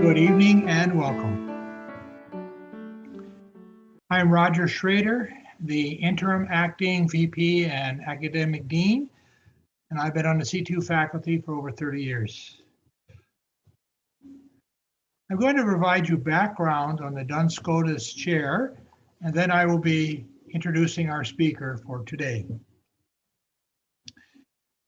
Good evening and welcome. I'm Roger Schrader, the interim acting VP and academic dean, and I've been on the C2 faculty for over 30 years. I'm going to provide you background on the Duns Scotus chair, and then I will be introducing our speaker for today.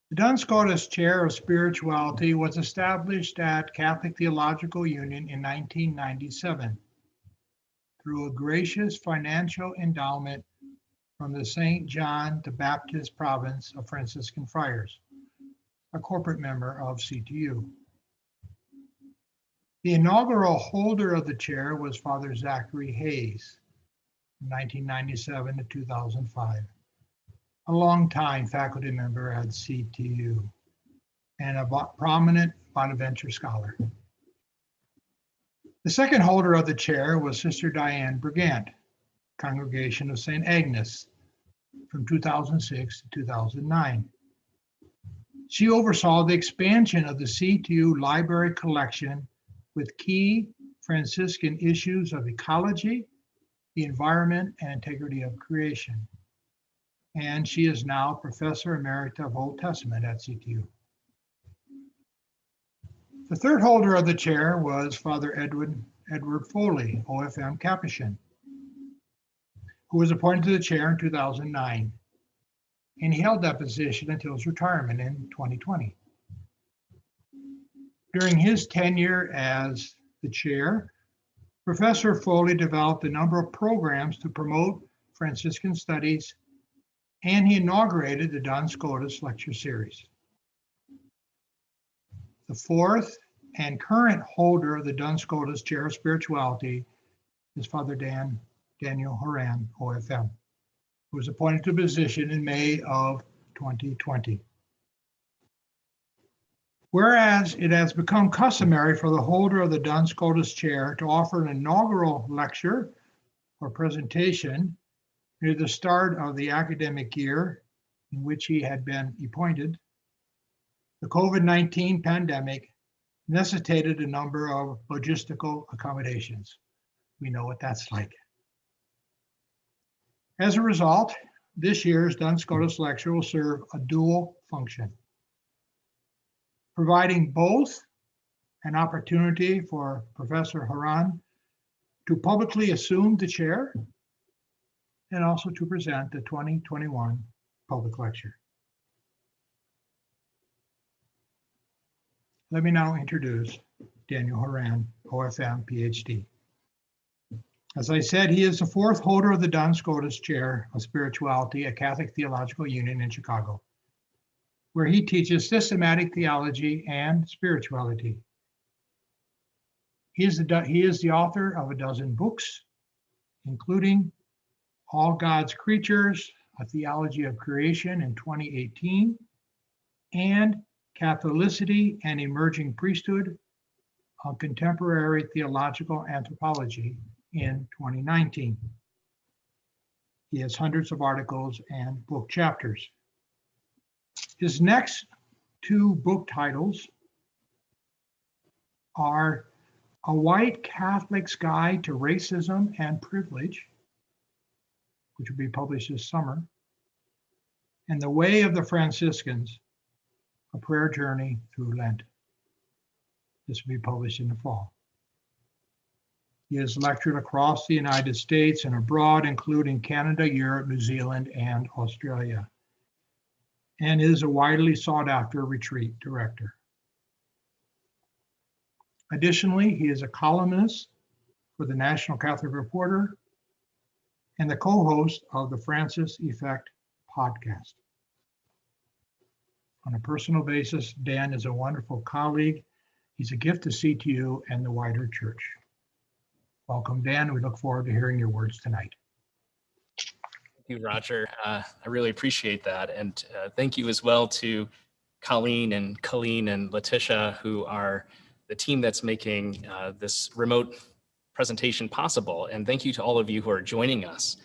The Duns Scotus Chair of Spirituality was established at Catholic Theological Union in 1997 through a gracious financial endowment from the St. John the Baptist Province of Franciscan Friars, a corporate member of CTU. The inaugural holder of the chair was Father Zachary Hayes from 1997 to 2005. A longtime faculty member at CTU and a prominent Bonaventure scholar. The second holder of the chair was Sister Diane Brigant, Congregation of St. Agnes, from 2006 to 2009. She oversaw the expansion of the CTU library collection with key Franciscan issues of ecology, the environment, and integrity of creation. And she is now Professor Emerita of Old Testament at CTU. The third holder of the chair was Father Edward Foley, OFM Capuchin, who was appointed to the chair in 2009. And he held that position until his retirement in 2020. During his tenure as the chair, Professor Foley developed a number of programs to promote Franciscan studies, and he inaugurated the Duns Scotus lecture series. The fourth and current holder of the Duns Scotus Chair of Spirituality is Father Daniel Horan, OFM, who was appointed to the position in May of 2020. Whereas it has become customary for the holder of the Duns Scotus Chair to offer an inaugural lecture or presentation near the start of the academic year in which he had been appointed, the COVID-19 pandemic necessitated a number of logistical accommodations. We know what that's like. As a result, this year's Duns Scotus lecture will serve a dual function, providing both an opportunity for Professor Horan to publicly assume the chair and also to present the 2021 public lecture. Let me now introduce Daniel Horan, OFM, PhD. As I said, he is the fourth holder of the Duns Scotus Chair of Spirituality at Catholic Theological Union in Chicago, where he teaches systematic theology and spirituality. He is the author of a dozen books, including All God's Creatures, A Theology of Creation in 2018, and Catholicity and Emerging Priesthood, A Contemporary Theological Anthropology in 2019. He has hundreds of articles and book chapters. His next two book titles are A White Catholic's Guide to Racism and Privilege, which will be published this summer, and The Way of the Franciscans, A Prayer Journey Through Lent. This will be published in the fall. He has lectured across the United States and abroad, including Canada, Europe, New Zealand, and Australia, and is a widely sought after retreat director. Additionally, he is a columnist for the National Catholic Reporter and the co-host of the Francis Effect podcast. On a personal basis, Dan is a wonderful colleague. He's a gift to CTU and the wider church. Welcome, Dan. We look forward to hearing your words tonight. Thank you, Roger. I really appreciate that. And thank you as well to Colleen and Letitia, who are the team that's making this remote presentation possible. And thank you to all of you who are joining us.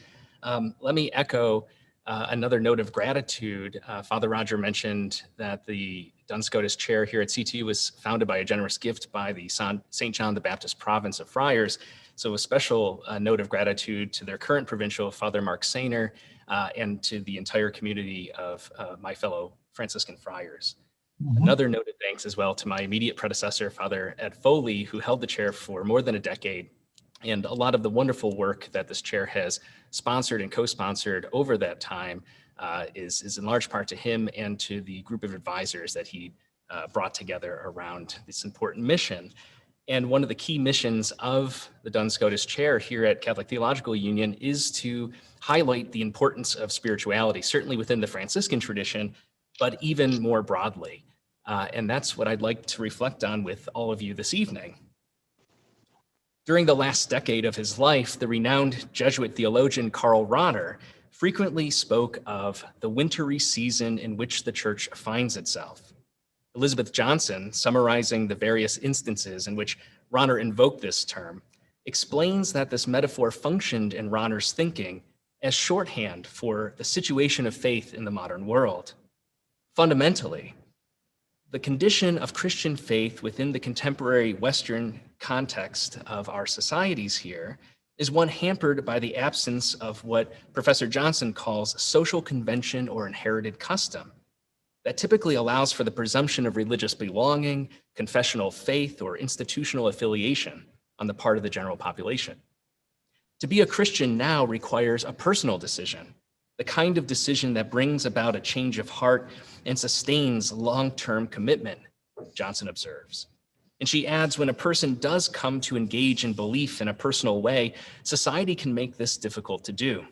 Let me echo another note of gratitude. Father Roger mentioned that the Duns Scotus chair here at CTU was founded by a generous gift by the St. John the Baptist Province of Friars. So a special note of gratitude to their current provincial, Father Mark Sainer, and to the entire community of my fellow Franciscan friars. Another note of thanks as well to my immediate predecessor, Father Ed Foley, who held the chair for more than a decade. And a lot of the wonderful work that this chair has sponsored and co-sponsored over that time is in large part to him and to the group of advisors that he brought together around this important mission. And one of the key missions of the Duns Scotus chair here at Catholic Theological Union is to highlight the importance of spirituality, certainly within the Franciscan tradition, but even more broadly. And that's what I'd like to reflect on with all of you this evening. During the last decade of his life, the renowned Jesuit theologian Karl Rahner frequently spoke of the wintry season in which the church finds itself. Elizabeth Johnson, summarizing the various instances in which Rahner invoked this term, explains that this metaphor functioned in Rahner's thinking as shorthand for the situation of faith in the modern world. Fundamentally, the condition of Christian faith within the contemporary Western context of our societies here is one hampered by the absence of what Professor Johnson calls social convention or inherited custom that typically allows for the presumption of religious belonging, confessional faith, or institutional affiliation on the part of the general population. To be a Christian now requires a personal decision, the kind of decision that brings about a change of heart and sustains long-term commitment, Johnson observes. And she adds, when a person does come to engage in belief in a personal way, society can make this difficult to do.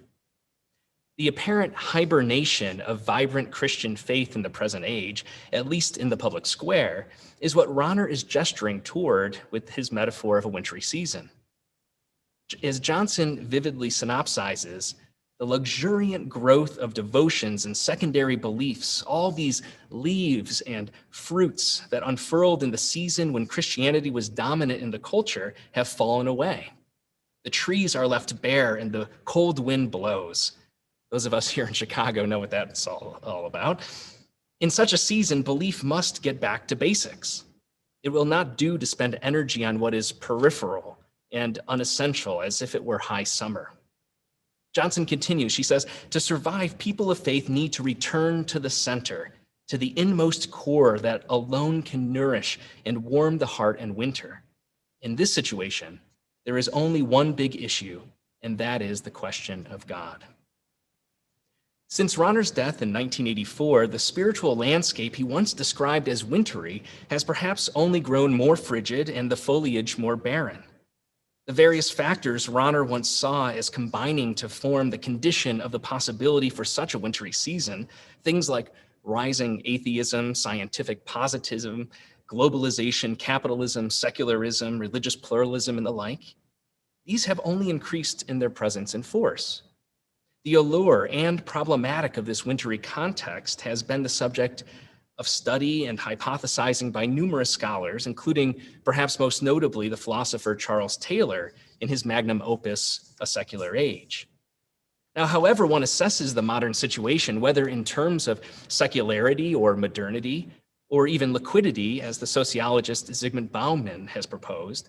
The apparent hibernation of vibrant Christian faith in the present age, at least in the public square, is what Rahner is gesturing toward with his metaphor of a wintry season. As Johnson vividly synopsizes, the luxuriant growth of devotions and secondary beliefs, all these leaves and fruits that unfurled in the season when Christianity was dominant in the culture, have fallen away. The trees are left bare and the cold wind blows. Those of us here in Chicago know what that's all about. In such a season, belief must get back to basics. It will not do to spend energy on what is peripheral and unessential as if it were high summer. Johnson continues, she says, to survive, people of faith need to return to the center, to the inmost core that alone can nourish and warm the heart in winter. In this situation, there is only one big issue, and that is the question of God. Since Rahner's death in 1984, the spiritual landscape he once described as wintry has perhaps only grown more frigid and the foliage more barren. The various factors Rahner once saw as combining to form the condition of the possibility for such a wintry season, things like rising atheism, scientific positivism, globalization, capitalism, secularism, religious pluralism, and the like, these have only increased in their presence and force. The allure and problematic of this wintry context has been the subject of study and hypothesizing by numerous scholars, including perhaps most notably the philosopher Charles Taylor in his magnum opus, A Secular Age. Now, however one assesses the modern situation, whether in terms of secularity or modernity, or even liquidity, as the sociologist Zygmunt Bauman has proposed,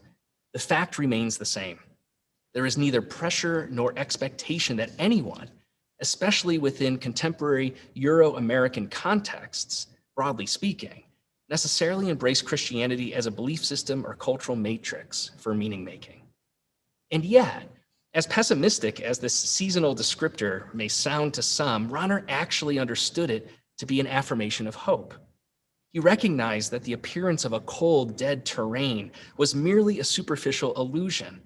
the fact remains the same. There is neither pressure nor expectation that anyone, especially within contemporary Euro-American contexts, broadly speaking, necessarily embrace Christianity as a belief system or cultural matrix for meaning-making. And yet, as pessimistic as this seasonal descriptor may sound to some, Rahner actually understood it to be an affirmation of hope. He recognized that the appearance of a cold, dead terrain was merely a superficial illusion,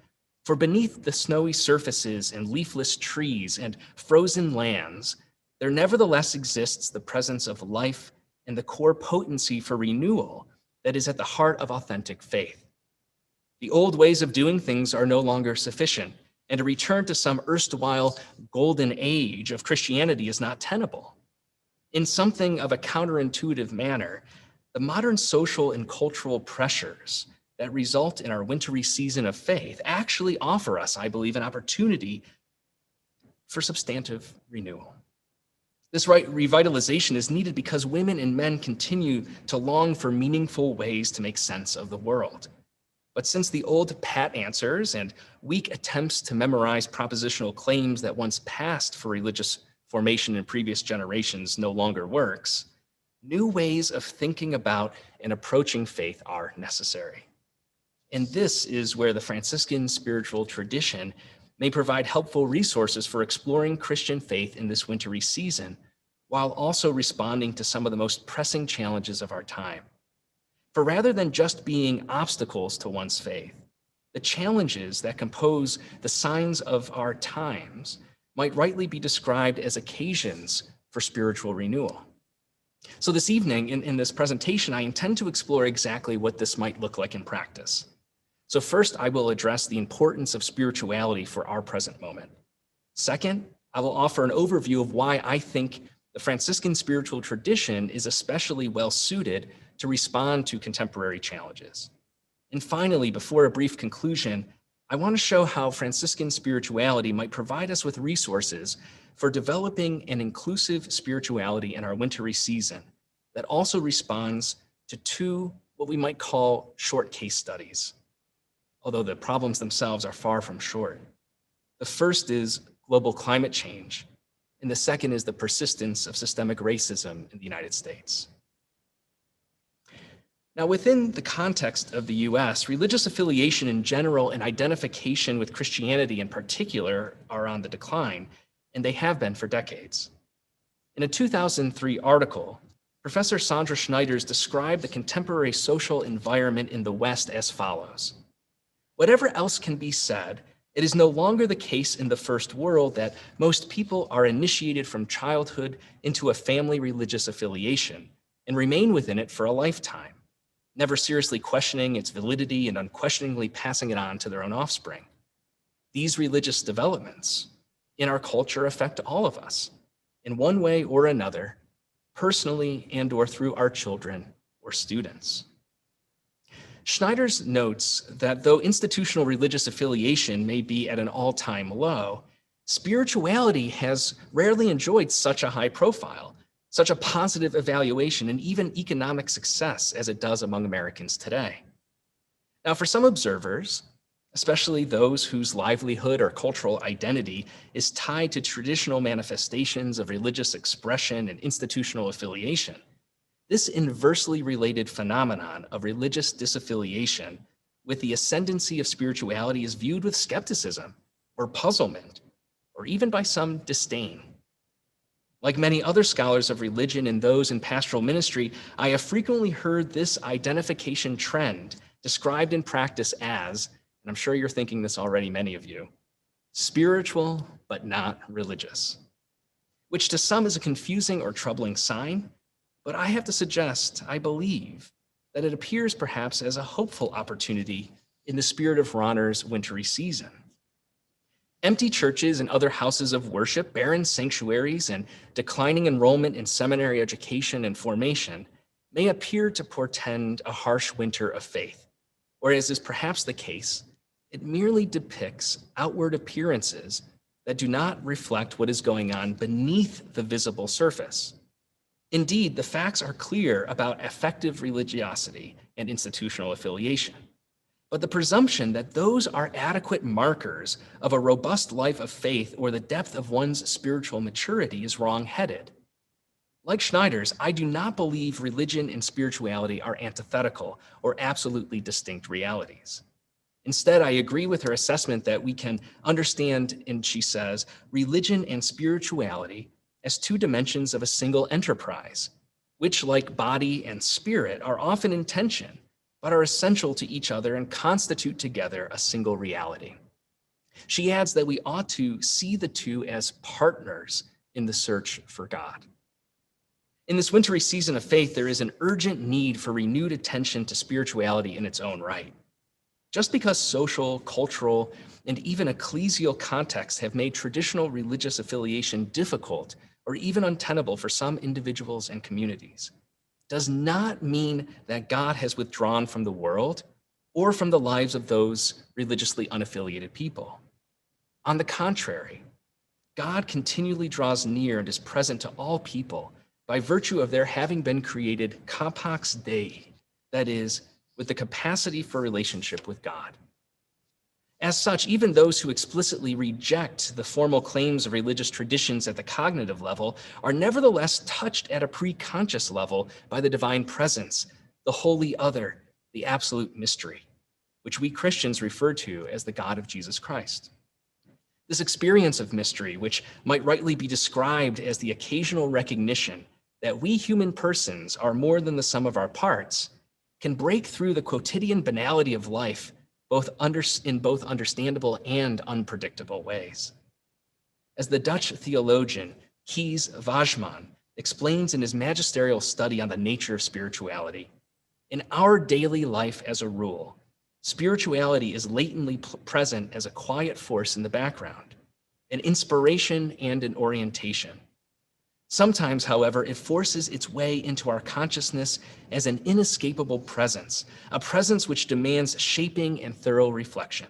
for beneath the snowy surfaces and leafless trees and frozen lands, there nevertheless exists the presence of life and the core potency for renewal that is at the heart of authentic faith. The old ways of doing things are no longer sufficient, and a return to some erstwhile golden age of Christianity is not tenable. In something of a counterintuitive manner, the modern social and cultural pressures that result in our wintry season of faith actually offer us, I believe, an opportunity for substantive renewal. This revitalization is needed because women and men continue to long for meaningful ways to make sense of the world. But since the old pat answers and weak attempts to memorize propositional claims that once passed for religious formation in previous generations no longer works, new ways of thinking about and approaching faith are necessary. And this is where the Franciscan spiritual tradition may provide helpful resources for exploring Christian faith in this wintry season, while also responding to some of the most pressing challenges of our time. For rather than just being obstacles to one's faith, the challenges that compose the signs of our times might rightly be described as occasions for spiritual renewal. So this evening, in this presentation, I intend to explore exactly what this might look like in practice. So first, I will address the importance of spirituality for our present moment. Second, I will offer an overview of why I think the Franciscan spiritual tradition is especially well suited to respond to contemporary challenges. And finally, before a brief conclusion, I want to show how Franciscan spirituality might provide us with resources for developing an inclusive spirituality in our wintry season that also responds to two, what we might call short case studies, although the problems themselves are far from short. The first is global climate change, and the second is the persistence of systemic racism in the United States. Now, within the context of the US, religious affiliation in general and identification with Christianity in particular are on the decline, and they have been for decades. In a 2003 article, Professor Sandra Schneiders described the contemporary social environment in the West as follows. Whatever else can be said, it is no longer the case in the first world that most people are initiated from childhood into a family religious affiliation and remain within it for a lifetime, never seriously questioning its validity and unquestioningly passing it on to their own offspring. These religious developments in our culture affect all of us in one way or another, personally and or through our children or students. Schneiders notes that though institutional religious affiliation may be at an all-time low, spirituality has rarely enjoyed such a high profile, such a positive evaluation, and even economic success as it does among Americans today. Now, for some observers, especially those whose livelihood or cultural identity is tied to traditional manifestations of religious expression and institutional affiliation, this inversely related phenomenon of religious disaffiliation with the ascendancy of spirituality is viewed with skepticism or puzzlement, or even by some disdain. Like many other scholars of religion and those in pastoral ministry, I have frequently heard this identification trend described in practice as, and I'm sure you're thinking this already, many of you, spiritual but not religious, which to some is a confusing or troubling sign. But I have to suggest, I believe, that it appears perhaps as a hopeful opportunity in the spirit of Rahner's wintry season. Empty churches and other houses of worship, barren sanctuaries, and declining enrollment in seminary education and formation may appear to portend a harsh winter of faith, or as is perhaps the case, it merely depicts outward appearances that do not reflect what is going on beneath the visible surface. Indeed, the facts are clear about effective religiosity and institutional affiliation. But the presumption that those are adequate markers of a robust life of faith or the depth of one's spiritual maturity is wrong-headed. Like Schneiders, I do not believe religion and spirituality are antithetical or absolutely distinct realities. Instead, I agree with her assessment that we can understand, and she says, religion and spirituality as two dimensions of a single enterprise, which, like body and spirit, are often in tension, but are essential to each other and constitute together a single reality. She adds that we ought to see the two as partners in the search for God. In this wintry season of faith, there is an urgent need for renewed attention to spirituality in its own right. Just because social, cultural, and even ecclesial contexts have made traditional religious affiliation difficult or even untenable for some individuals and communities, does not mean that God has withdrawn from the world or from the lives of those religiously unaffiliated people. On the contrary, God continually draws near and is present to all people by virtue of their having been created capax Dei, that is, with the capacity for relationship with God. As such, even those who explicitly reject the formal claims of religious traditions at the cognitive level are nevertheless touched at a pre-conscious level by the divine presence, the holy other, the absolute mystery, which we Christians refer to as the God of Jesus Christ. This experience of mystery, which might rightly be described as the occasional recognition that we human persons are more than the sum of our parts, can break through the quotidian banality of life in both understandable and unpredictable ways. As the Dutch theologian Kees Vajman explains in his magisterial study on the nature of spirituality, in our daily life as a rule, spirituality is latently present as a quiet force in the background, an inspiration and an orientation. Sometimes, however, it forces its way into our consciousness as an inescapable presence, a presence which demands shaping and thorough reflection.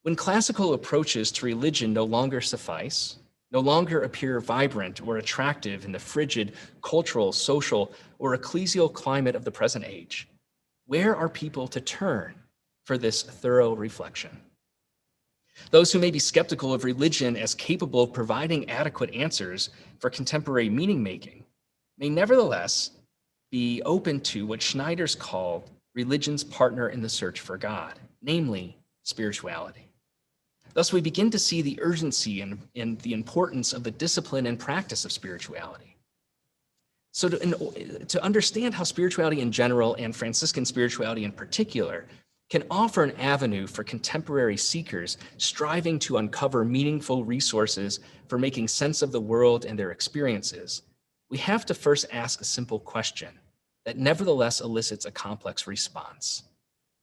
When classical approaches to religion no longer suffice, no longer appear vibrant or attractive in the frigid cultural, social, or ecclesial climate of the present age, where are people to turn for this thorough reflection? Those who may be skeptical of religion as capable of providing adequate answers for contemporary meaning-making may nevertheless be open to what Schneider's called religion's partner in the search for God, namely spirituality. Thus, we begin to see the urgency and the importance of the discipline and practice of spirituality. So to understand how spirituality in general and Franciscan spirituality in particular can offer an avenue for contemporary seekers striving to uncover meaningful resources for making sense of the world and their experiences, we have to first ask a simple question that nevertheless elicits a complex response.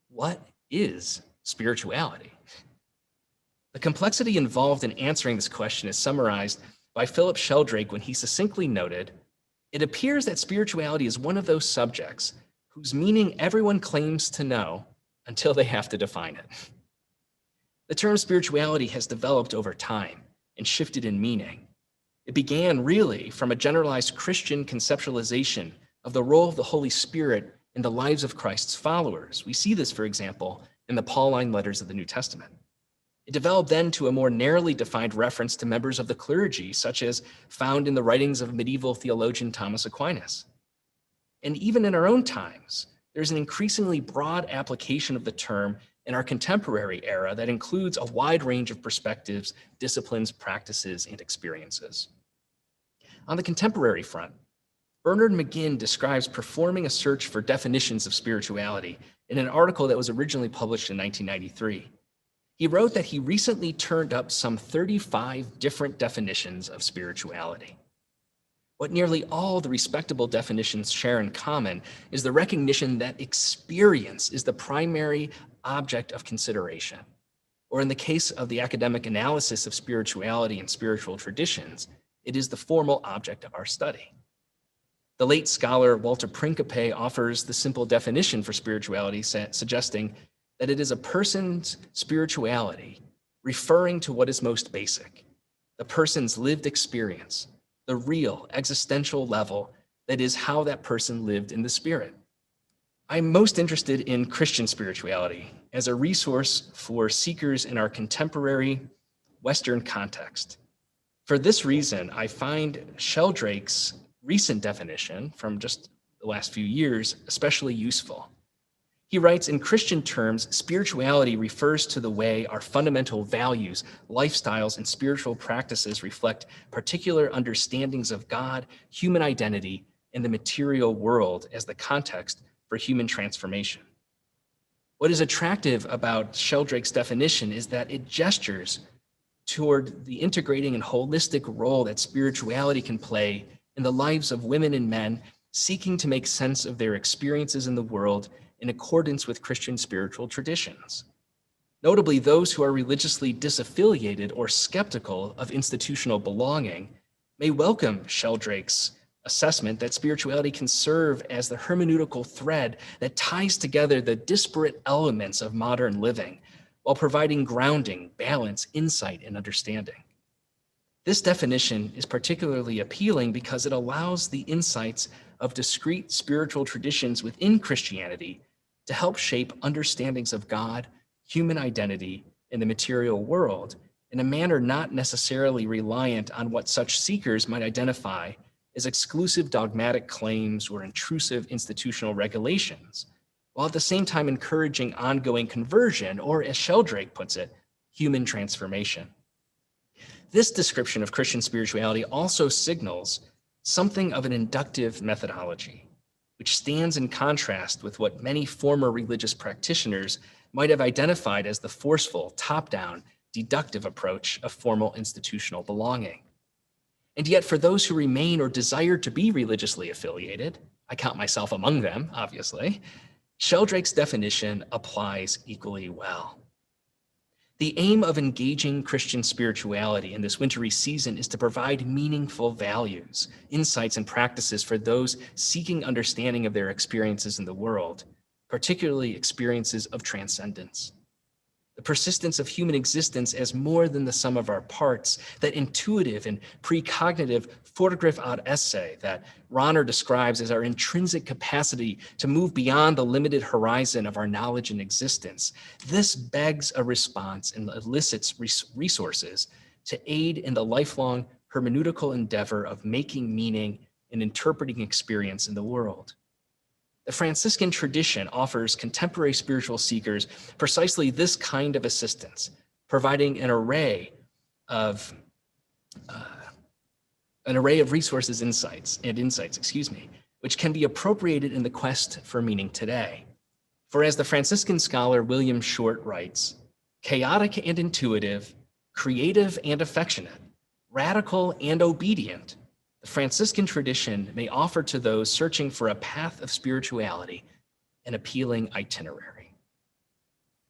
What is spirituality? The complexity involved in answering this question is summarized by Philip Sheldrake when he succinctly noted, "It appears that spirituality is one of those subjects whose meaning everyone claims to know until they have to define it." The term spirituality has developed over time and shifted in meaning. It began really from a generalized Christian conceptualization of the role of the Holy Spirit in the lives of Christ's followers. We see this, for example, in the Pauline letters of the New Testament. It developed then to a more narrowly defined reference to members of the clergy, such as found in the writings of medieval theologian Thomas Aquinas. And even in our own times, there's an increasingly broad application of the term in our contemporary era that includes a wide range of perspectives, disciplines, practices, and experiences. On the contemporary front, Bernard McGinn describes performing a search for definitions of spirituality in an article that was originally published in 1993. He wrote that he recently turned up some 35 different definitions of spirituality. What nearly all the respectable definitions share in common is the recognition that experience is the primary object of consideration. Or in the case of the academic analysis of spirituality and spiritual traditions, it is the formal object of our study. The late scholar Walter Principe offers the simple definition for spirituality, suggesting that it is a person's spirituality referring to what is most basic, the person's lived experience, the real existential level that is how that person lived in the spirit. I'm most interested in Christian spirituality as a resource for seekers in our contemporary Western context. For this reason, I find Sheldrake's recent definition from just the last few years especially useful. He writes, in Christian terms, spirituality refers to the way our fundamental values, lifestyles, and spiritual practices reflect particular understandings of God, human identity, and the material world as the context for human transformation. What is attractive about Sheldrake's definition is that it gestures toward the integrating and holistic role that spirituality can play in the lives of women and men seeking to make sense of their experiences in the world in accordance with Christian spiritual traditions. Notably, those who are religiously disaffiliated or skeptical of institutional belonging may welcome Sheldrake's assessment that spirituality can serve as the hermeneutical thread that ties together the disparate elements of modern living while providing grounding, balance, insight, and understanding. This definition is particularly appealing because it allows the insights of discrete spiritual traditions within Christianity to help shape understandings of God, human identity, and the material world in a manner not necessarily reliant on what such seekers might identify as exclusive dogmatic claims or intrusive institutional regulations, while at the same time encouraging ongoing conversion, or as Sheldrake puts it, human transformation. This description of Christian spirituality also signals something of an inductive methodology, which stands in contrast with what many former religious practitioners might have identified as the forceful, top-down, deductive approach of formal institutional belonging. And yet, for those who remain or desire to be religiously affiliated, I count myself among them, obviously, Sheldrake's definition applies equally well. The aim of engaging Christian spirituality in this wintry season is to provide meaningful values, insights, and practices for those seeking understanding of their experiences in the world, particularly experiences of transcendence. The persistence of human existence as more than the sum of our parts, that intuitive and precognitive Vorgriff ad esse that Rahner describes as our intrinsic capacity to move beyond the limited horizon of our knowledge and existence. This begs a response and elicits resources to aid in the lifelong hermeneutical endeavor of making meaning and interpreting experience in the world. The Franciscan tradition offers contemporary spiritual seekers precisely this kind of assistance, providing an array of resources, insights, which can be appropriated in the quest for meaning today. For as the Franciscan scholar William Short writes, chaotic and intuitive, creative and affectionate, radical and obedient, the Franciscan tradition may offer to those searching for a path of spirituality an appealing itinerary.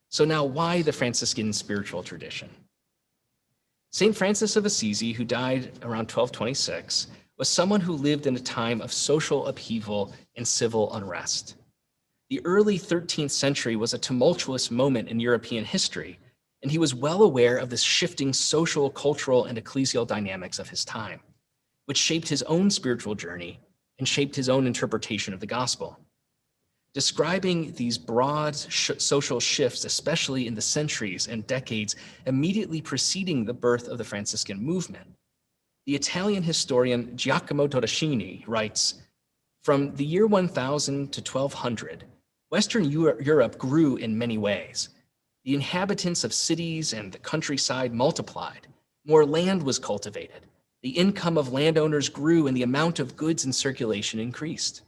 So now, why the Franciscan spiritual tradition? St. Francis of Assisi, who died around 1226, was someone who lived in a time of social upheaval and civil unrest. The early 13th century was a tumultuous moment in European history, and he was well aware of the shifting social, cultural, and ecclesial dynamics of his time, which shaped his own spiritual journey and shaped his own interpretation of the gospel. Describing these broad social shifts, especially in the centuries and decades immediately preceding the birth of the Franciscan movement, the Italian historian Giacomo Todeschini writes, from the year 1000 to 1200, Western Europe grew in many ways. The inhabitants of cities and the countryside multiplied. More land was cultivated. The income of landowners grew and the amount of goods in circulation increased.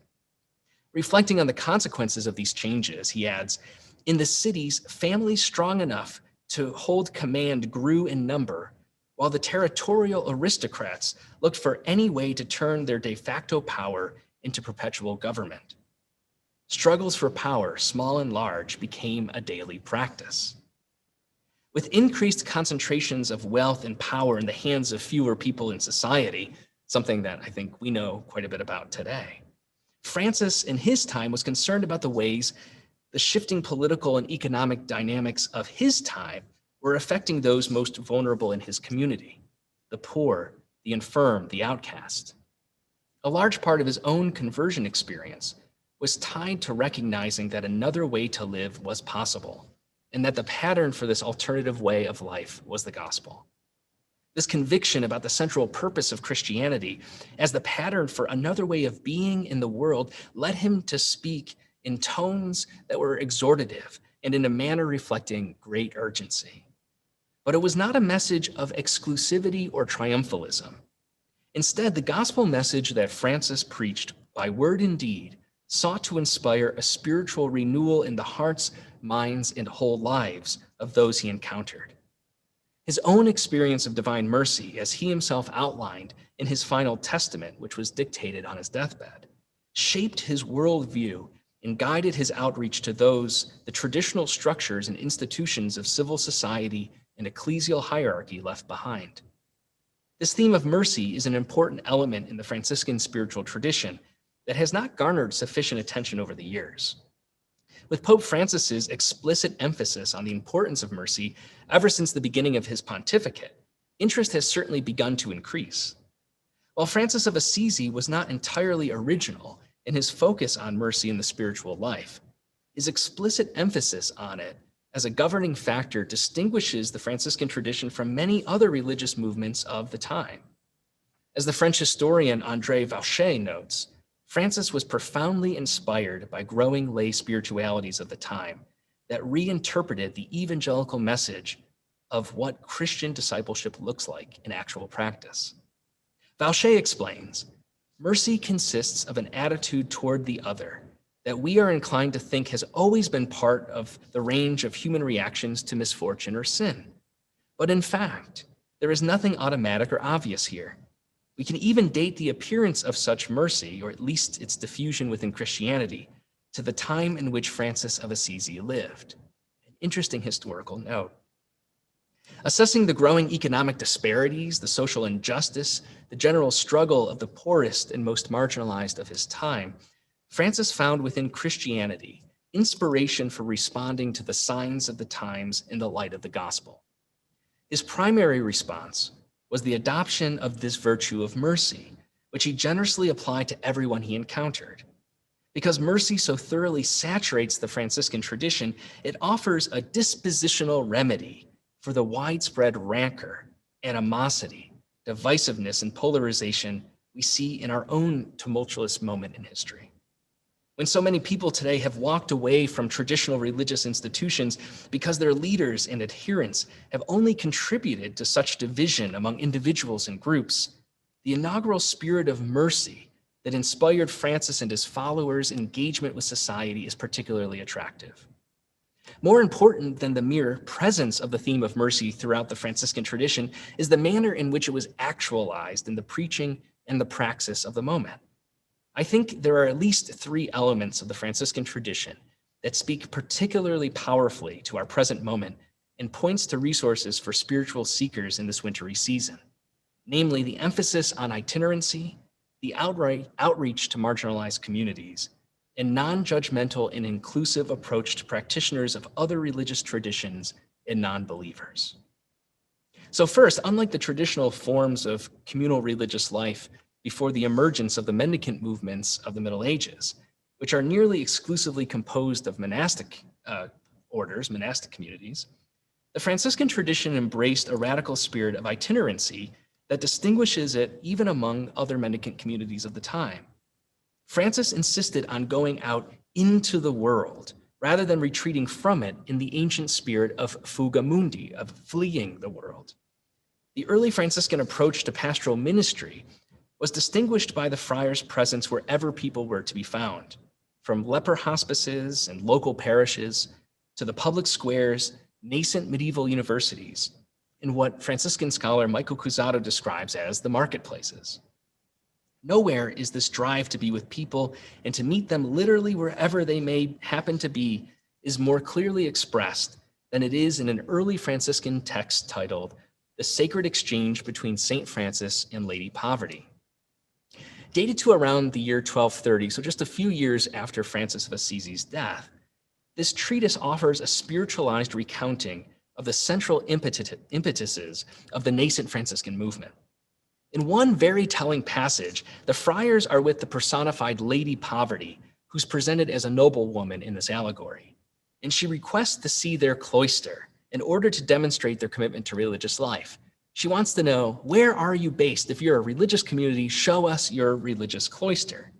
Reflecting on the consequences of these changes, he adds, in the cities, families strong enough to hold command grew in number, while the territorial aristocrats looked for any way to turn their de facto power into perpetual government. Struggles for power, small and large, became a daily practice. With increased concentrations of wealth and power in the hands of fewer people in society, something that I think we know quite a bit about today, Francis in his time was concerned about the ways the shifting political and economic dynamics of his time were affecting those most vulnerable in his community, the poor, the infirm, the outcast. A large part of his own conversion experience was tied to recognizing that another way to live was possible, and that the pattern for this alternative way of life was the gospel. This conviction about the central purpose of Christianity as the pattern for another way of being in the world led him to speak in tones that were exhortative and in a manner reflecting great urgency. But it was not a message of exclusivity or triumphalism. Instead, the gospel message that Francis preached by word and deed sought to inspire a spiritual renewal in the hearts, minds, and whole lives of those he encountered. His own experience of divine mercy, as he himself outlined in his final testament, which was dictated on his deathbed, shaped his worldview and guided his outreach to those, the traditional structures and institutions of civil society and ecclesial hierarchy left behind. This theme of mercy is an important element in the Franciscan spiritual tradition that has not garnered sufficient attention over the years. With Pope Francis's explicit emphasis on the importance of mercy ever since the beginning of his pontificate, interest has certainly begun to increase. While Francis of Assisi was not entirely original in his focus on mercy in the spiritual life, his explicit emphasis on it as a governing factor distinguishes the Franciscan tradition from many other religious movements of the time. As the French historian André Vauchet notes, Francis was profoundly inspired by growing lay spiritualities of the time that reinterpreted the evangelical message of what Christian discipleship looks like in actual practice. Vauchet explains, mercy consists of an attitude toward the other that we are inclined to think has always been part of the range of human reactions to misfortune or sin. But in fact, there is nothing automatic or obvious here. We can even date the appearance of such mercy, or at least its diffusion within Christianity, to the time in which Francis of Assisi lived. An interesting historical note. Assessing the growing economic disparities, the social injustice, the general struggle of the poorest and most marginalized of his time, Francis found within Christianity inspiration for responding to the signs of the times in the light of the gospel. His primary response was the adoption of this virtue of mercy, which he generously applied to everyone he encountered. Because mercy so thoroughly saturates the Franciscan tradition, it offers a dispositional remedy for the widespread rancor, animosity, divisiveness, and polarization we see in our own tumultuous moment in history. When so many people today have walked away from traditional religious institutions because their leaders and adherents have only contributed to such division among individuals and groups, the inaugural spirit of mercy that inspired Francis and his followers' engagement with society is particularly attractive. More important than the mere presence of the theme of mercy throughout the Franciscan tradition is the manner in which it was actualized in the preaching and the praxis of the moment. I think there are at least three elements of the Franciscan tradition that speak particularly powerfully to our present moment and points to resources for spiritual seekers in this wintry season, namely the emphasis on itinerancy, the outright outreach to marginalized communities, and non-judgmental and inclusive approach to practitioners of other religious traditions and non-believers. So first, unlike the traditional forms of communal religious life before the emergence of the mendicant movements of the Middle Ages, which are nearly exclusively composed of monastic orders, monastic communities, the Franciscan tradition embraced a radical spirit of itinerancy that distinguishes it even among other mendicant communities of the time. Francis insisted on going out into the world rather than retreating from it in the ancient spirit of fuga mundi, of fleeing the world. The early Franciscan approach to pastoral ministry was distinguished by the friars' presence wherever people were to be found, from leper hospices and local parishes to the public squares, nascent medieval universities, in what Franciscan scholar Michael Cusato describes as the marketplaces. Nowhere is this drive to be with people and to meet them literally wherever they may happen to be is more clearly expressed than it is in an early Franciscan text titled The Sacred Exchange Between St. Francis and Lady Poverty. Dated to around the year 1230, so just a few years after Francis of Assisi's death, this treatise offers a spiritualized recounting of the central impetuses of the nascent Franciscan movement. In one very telling passage, the friars are with the personified Lady Poverty, who's presented as a noblewoman in this allegory, and she requests to see their cloister in order to demonstrate their commitment to religious life. She wants to know, where are you based? If you're a religious community, show us your religious cloister.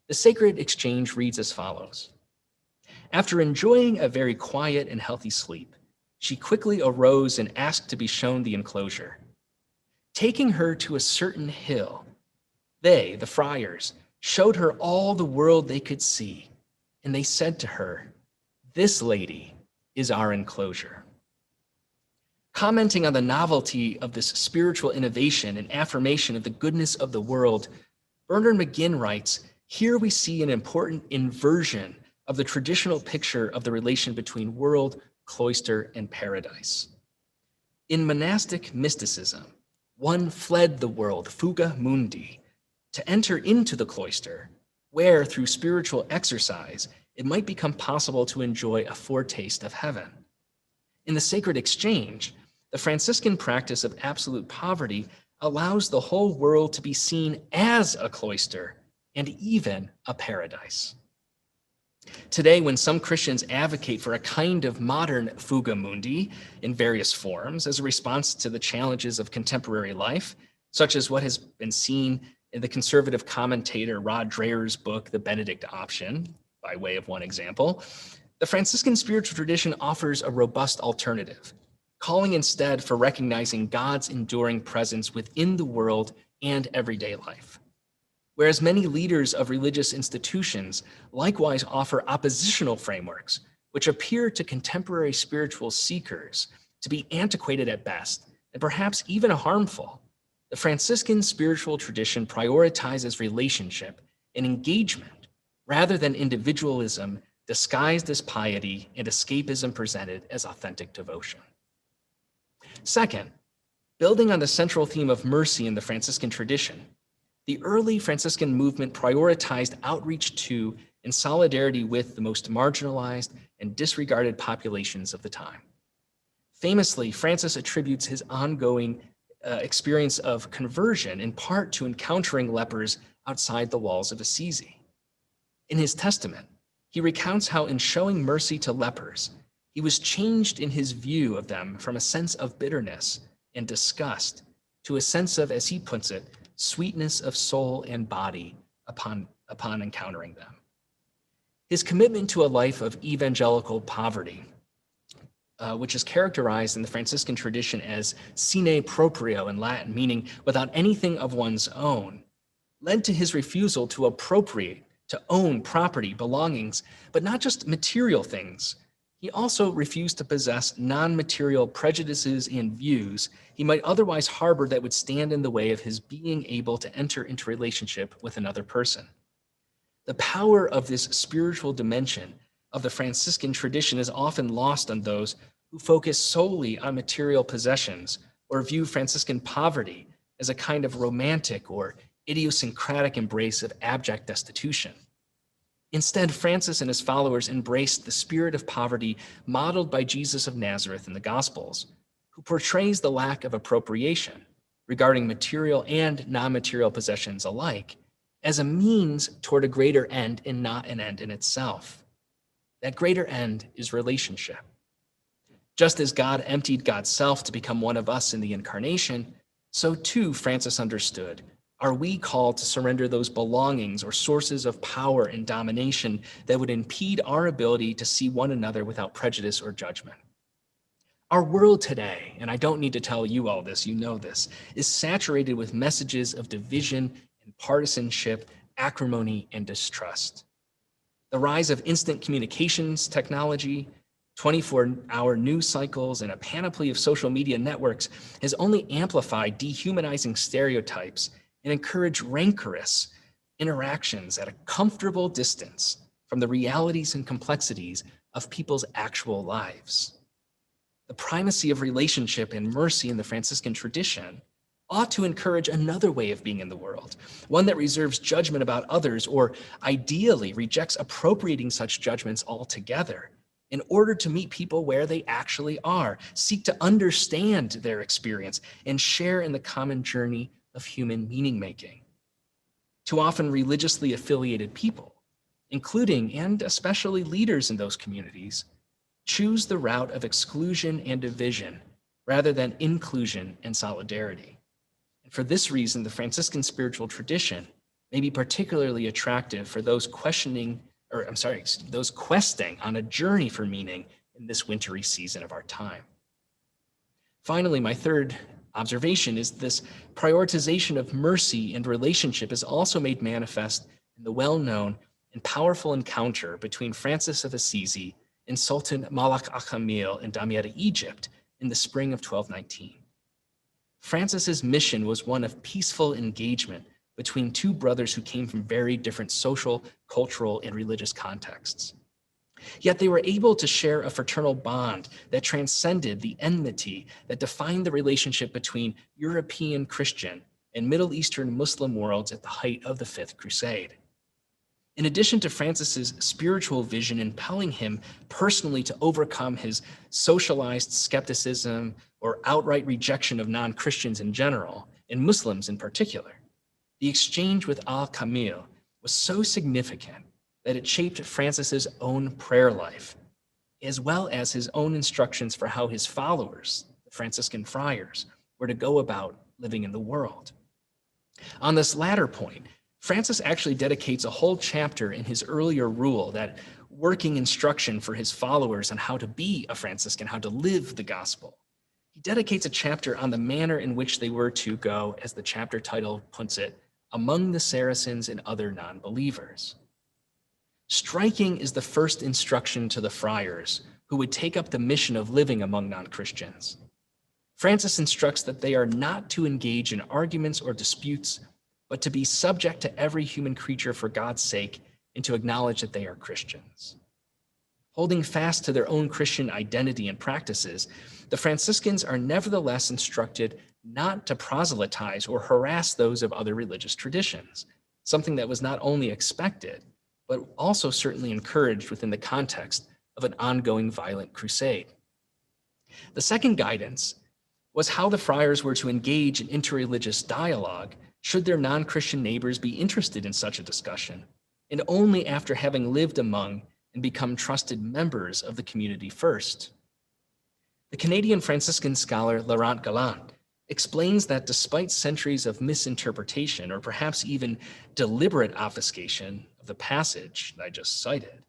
The sacred exchange reads as follows. After enjoying a very quiet and healthy sleep, she quickly arose and asked to be shown the enclosure. Taking her to a certain hill, they, the friars, showed her all the world they could see, and they said to her, "This lady is our enclosure." Commenting on the novelty of this spiritual innovation and affirmation of the goodness of the world, Bernard McGinn writes, "Here we see an important inversion of the traditional picture of the relation between world, cloister, and paradise. In monastic mysticism, one fled the world, fuga mundi, to enter into the cloister, where through spiritual exercise, it might become possible to enjoy a foretaste of heaven. In the sacred exchange, the the Franciscan practice of absolute poverty allows the whole world to be seen as a cloister and even a paradise. Today, when some Christians advocate for a kind of modern fuga mundi in various forms as a response to the challenges of contemporary life, such as what has been seen in the conservative commentator Rod Dreher's book, The Benedict Option, by way of one example, the Franciscan spiritual tradition offers a robust alternative, calling instead for recognizing God's enduring presence within the world and everyday life. Whereas many leaders of religious institutions likewise offer oppositional frameworks, which appear to contemporary spiritual seekers to be antiquated at best and perhaps even harmful, the Franciscan spiritual tradition prioritizes relationship and engagement rather than individualism disguised as piety and escapism presented as authentic devotion. Second, building on the central theme of mercy in the Franciscan tradition, the early Franciscan movement prioritized outreach to and solidarity with the most marginalized and disregarded populations of the time. Famously, Francis attributes his ongoing experience of conversion in part to encountering lepers outside the walls of Assisi. In his testament, he recounts how in showing mercy to lepers, he was changed in his view of them from a sense of bitterness and disgust to a sense of, as he puts it, sweetness of soul and body upon encountering them. His commitment to a life of evangelical poverty, which is characterized in the Franciscan tradition as sine proprio in Latin, meaning without anything of one's own, led to his refusal to appropriate, to own property, belongings, but not just material things. He also refused to possess non-material prejudices and views he might otherwise harbor that would stand in the way of his being able to enter into relationship with another person. The power of this spiritual dimension of the Franciscan tradition is often lost on those who focus solely on material possessions or view Franciscan poverty as a kind of romantic or idiosyncratic embrace of abject destitution. Instead, Francis and his followers embraced the spirit of poverty modeled by Jesus of Nazareth in the Gospels, who portrays the lack of appropriation regarding material and non-material possessions alike as a means toward a greater end and not an end in itself. That greater end is relationship. Just as God emptied God's self to become one of us in the incarnation, so too, Francis understood, are we called to surrender those belongings or sources of power and domination that would impede our ability to see one another without prejudice or judgment. Our world today, and I don't need to tell you all this, you know this, is saturated with messages of division and partisanship, acrimony, and distrust. The rise of instant communications technology, 24-hour news cycles, and a panoply of social media networks has only amplified dehumanizing stereotypes and encouraged rancorous interactions at a comfortable distance from the realities and complexities of people's actual lives. The primacy of relationship and mercy in the Franciscan tradition ought to encourage another way of being in the world, one that reserves judgment about others or ideally rejects appropriating such judgments altogether in order to meet people where they actually are, seek to understand their experience, and share in the common journey of human meaning-making. Too often religiously affiliated people, including and especially leaders in those communities, choose the route of exclusion and division rather than inclusion and solidarity. And for this reason, the Franciscan spiritual tradition may be particularly attractive for those questing on a journey for meaning in this wintry season of our time. Finally, my third observation is this prioritization of mercy and relationship is also made manifest in the well-known and powerful encounter between Francis of Assisi and Sultan Malak Akamil in Damietta, Egypt, in the spring of 1219. Francis's mission was one of peaceful engagement between two brothers who came from very different social, cultural, and religious contexts. Yet they were able to share a fraternal bond that transcended the enmity that defined the relationship between European Christian and Middle Eastern Muslim worlds at the height of the Fifth Crusade. In addition to Francis's spiritual vision impelling him personally to overcome his socialized skepticism or outright rejection of non-Christians in general, and Muslims in particular, the exchange with Al-Kamil was so significant that it shaped Francis's own prayer life, as well as his own instructions for how his followers, the Franciscan friars, were to go about living in the world. On this latter point, Francis actually dedicates a whole chapter in his earlier rule, that working instruction for his followers on how to be a Franciscan, how to live the gospel. He dedicates a chapter on the manner in which they were to go, as the chapter title puts it, among the Saracens and other non-believers. Striking is the first instruction to the friars, who would take up the mission of living among non-Christians. Francis instructs that they are not to engage in arguments or disputes, but to be subject to every human creature for God's sake and to acknowledge that they are Christians. Holding fast to their own Christian identity and practices, the Franciscans are nevertheless instructed not to proselytize or harass those of other religious traditions, something that was not only expected, but also certainly encouraged within the context of an ongoing violent crusade. The second guidance was how the friars were to engage in interreligious dialogue should their non-Christian neighbors be interested in such a discussion, and only after having lived among and become trusted members of the community first. The Canadian Franciscan scholar Laurent Galland explains that despite centuries of misinterpretation or perhaps even deliberate obfuscation of the passage that I just cited,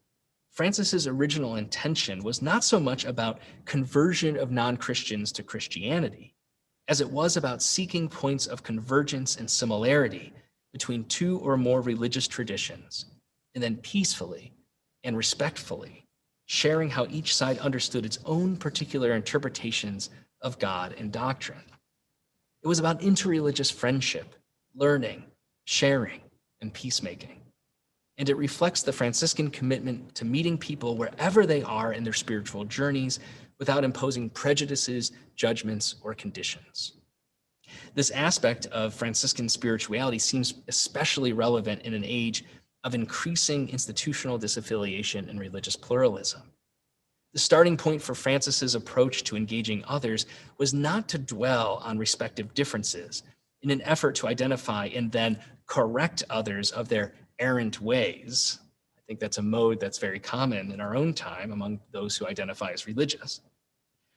Francis's original intention was not so much about conversion of non-Christians to Christianity, as it was about seeking points of convergence and similarity between two or more religious traditions, and then peacefully and respectfully sharing how each side understood its own particular interpretations of God and doctrine. It was about interreligious friendship, learning, sharing, and peacemaking. And it reflects the Franciscan commitment to meeting people wherever they are in their spiritual journeys without imposing prejudices, judgments, or conditions. This aspect of Franciscan spirituality seems especially relevant in an age of increasing institutional disaffiliation and religious pluralism. The starting point for Francis's approach to engaging others was not to dwell on respective differences in an effort to identify and then correct others of their errant ways. I think that's a mode that's very common in our own time among those who identify as religious.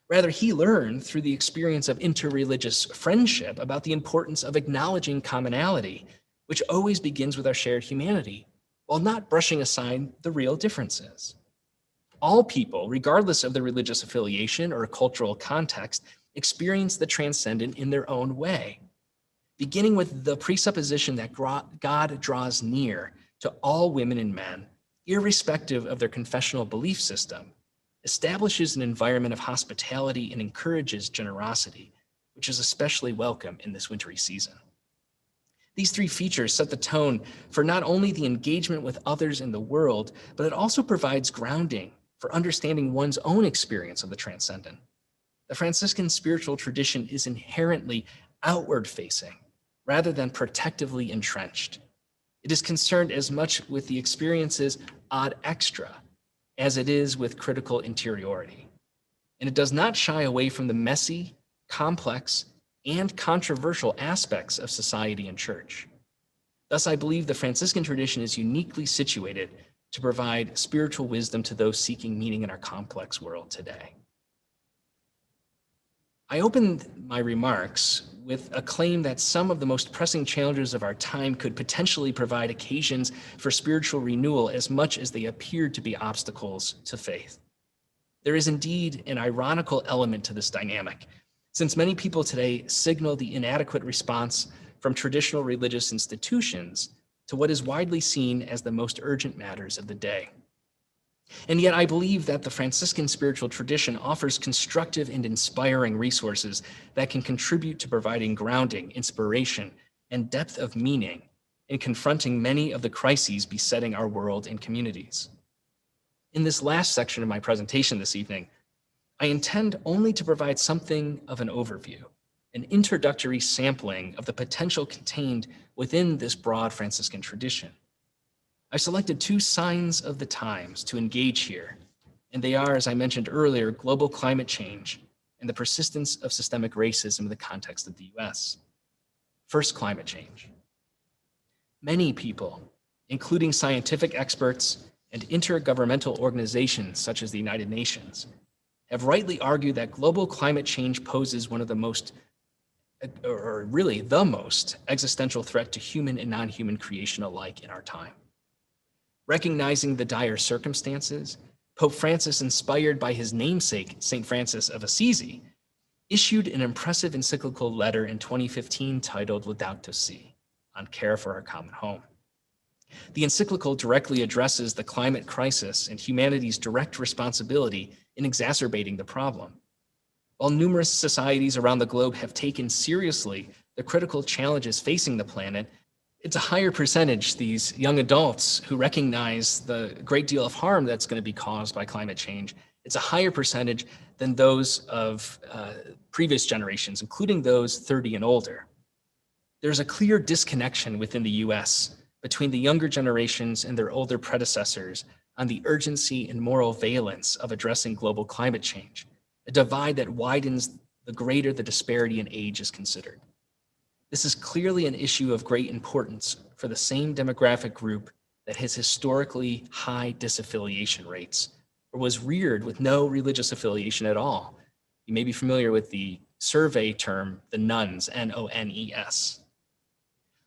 Rather, he learned through the experience of interreligious friendship about the importance of acknowledging commonality, which always begins with our shared humanity, while not brushing aside the real differences. All people, regardless of their religious affiliation or cultural context, experience the transcendent in their own way, beginning with the presupposition that God draws near to all women and men, irrespective of their confessional belief system, establishes an environment of hospitality and encourages generosity, which is especially welcome in this wintry season. These three features set the tone for not only the engagement with others in the world, but it also provides grounding for understanding one's own experience of the transcendent. The Franciscan spiritual tradition is inherently outward-facing rather than protectively entrenched. It is concerned as much with the experiences ad extra as it is with critical interiority. And it does not shy away from the messy, complex, and controversial aspects of society and church. Thus, I believe the Franciscan tradition is uniquely situated to provide spiritual wisdom to those seeking meaning in our complex world today. I opened my remarks with a claim that some of the most pressing challenges of our time could potentially provide occasions for spiritual renewal as much as they appeared to be obstacles to faith. There is indeed an ironical element to this dynamic, since many people today signal the inadequate response from traditional religious institutions to what is widely seen as the most urgent matters of the day. And yet I believe that the Franciscan spiritual tradition offers constructive and inspiring resources that can contribute to providing grounding, inspiration, and depth of meaning in confronting many of the crises besetting our world and communities. In this last section of my presentation this evening, I intend only to provide something of an overview, an introductory sampling of the potential contained within this broad Franciscan tradition. I selected two signs of the times to engage here, and they are, as I mentioned earlier, global climate change and the persistence of systemic racism in the context of the US. First, climate change. Many people, including scientific experts and intergovernmental organizations such as the United Nations, have rightly argued that global climate change poses one of the most, or really the most, existential threat to human and non-human creation alike in our time. Recognizing the dire circumstances, Pope Francis, inspired by his namesake, St. Francis of Assisi, issued an impressive encyclical letter in 2015 titled Laudato Si, on care for our common home. The encyclical directly addresses the climate crisis and humanity's direct responsibility in exacerbating the problem. While numerous societies around the globe have taken seriously the critical challenges facing the planet, it's a higher percentage, these young adults who recognize the great deal of harm that's going to be caused by climate change. It's a higher percentage than those of previous generations, including those 30 and older. There's a clear disconnection within the US between the younger generations and their older predecessors on the urgency and moral valence of addressing global climate change, a divide that widens the greater the disparity in age is considered. This is clearly an issue of great importance for the same demographic group that has historically high disaffiliation rates, or was reared with no religious affiliation at all. You may be familiar with the survey term, the nones, N-O-N-E-S.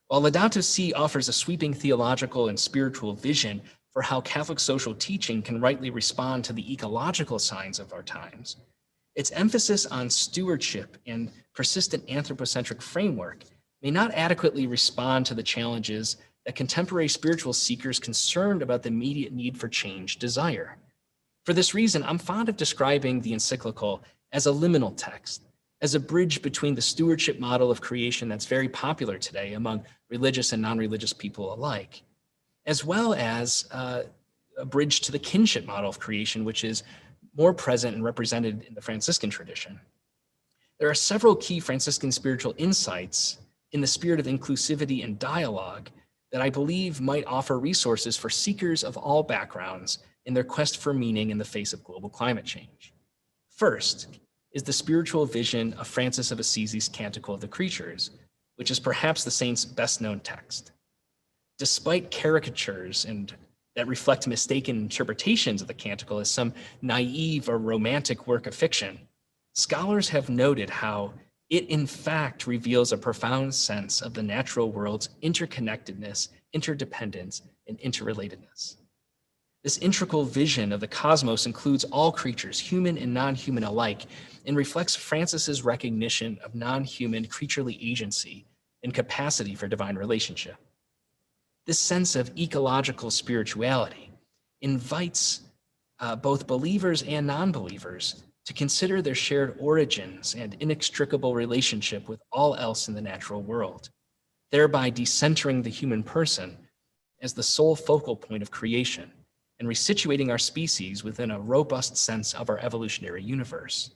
While Laudato Si offers a sweeping theological and spiritual vision for how Catholic social teaching can rightly respond to the ecological signs of our times, its emphasis on stewardship and persistent anthropocentric framework may not adequately respond to the challenges that contemporary spiritual seekers concerned about the immediate need for change desire. For this reason, I'm fond of describing the encyclical as a liminal text, as a bridge between the stewardship model of creation that's very popular today among religious and non-religious people alike, as well as a bridge to the kinship model of creation, which is more present and represented in the Franciscan tradition. There are several key Franciscan spiritual insights in the spirit of inclusivity and dialogue that I believe might offer resources for seekers of all backgrounds in their quest for meaning in the face of global climate change. First is the spiritual vision of Francis of Assisi's Canticle of the Creatures, which is perhaps the saint's best known text. Despite caricatures and that reflect mistaken interpretations of the canticle as some naive or romantic work of fiction, scholars have noted how it in fact reveals a profound sense of the natural world's interconnectedness, interdependence, and interrelatedness. This integral vision of the cosmos includes all creatures, human and non-human alike, and reflects Francis's recognition of non-human creaturely agency and capacity for divine relationship. This sense of ecological spirituality invites both believers and non-believers to consider their shared origins and inextricable relationship with all else in the natural world, thereby decentering the human person as the sole focal point of creation and resituating our species within a robust sense of our evolutionary universe.